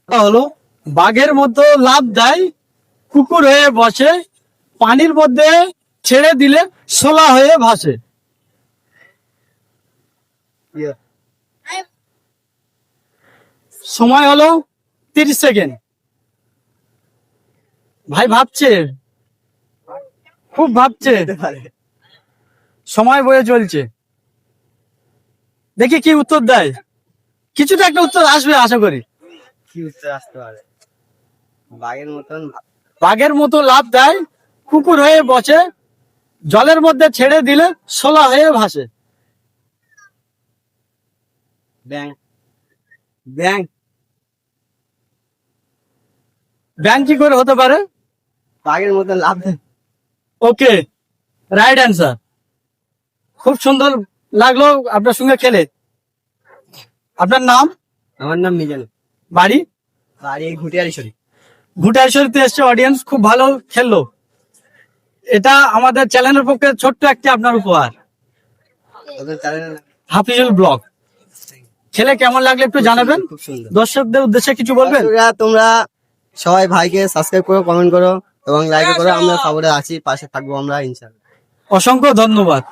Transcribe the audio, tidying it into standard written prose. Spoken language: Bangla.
হলো বাঘের মতো লাফ দেয়, কুকুর হয়ে বসে, পানির মধ্যে ছেড়ে দিলে শোলা হয়ে ভাসে। সময় হলো 30 সেকেন্ড। ভাই ভাবছে, খুব ভাবছে, সময় বয়ে চলছে। দেখি কি উত্তর দেয়। কিছুটা একটা উত্তর আসবে আশা করি। কি উত্তর আসতে পারে? বাঘের মতন বাঘের মতো লাফ দেয়, কুকুর হয়ে বসে, জলের মধ্যে ছেড়ে দিলে শোলা হয়ে ভাসে। ব্যাং ব্যাং ব্যাঙ কি করে হতে পারে? বাঘের মতন লাভ দেয়। ওকে, রাইট অ্যান্সার। খুব সুন্দর লাগলো আপনার সঙ্গে খেলে। আপনার নাম? আমার নাম মিজান, বাড়ি? বাড়ি ঘুটিয়ারি শরীফ। ভুটাইশ্বরীতে এসছে অডিয়েন্স, খুব ভালো খেললো। এটা আমাদের চ্যানেলের পক্ষে ছোট্ট একটি আপনার উপহার। ওদের চ্যানেল হাফিজুল ব্লগ। খেলে কেমন লাগলো একটু জানাবেন। খুব সুন্দর। দর্শকদের উদ্দেশ্যে কিছু বলবেন? তোমরা সবাই ভাইকে সাবস্ক্রাইব করো, কমেন্ট করো এবং লাইক করো। আমরা খবরে আছি, পাশে থাকবো আমরা ইনশাআল্লাহ। অসংখ্য ধন্যবাদ।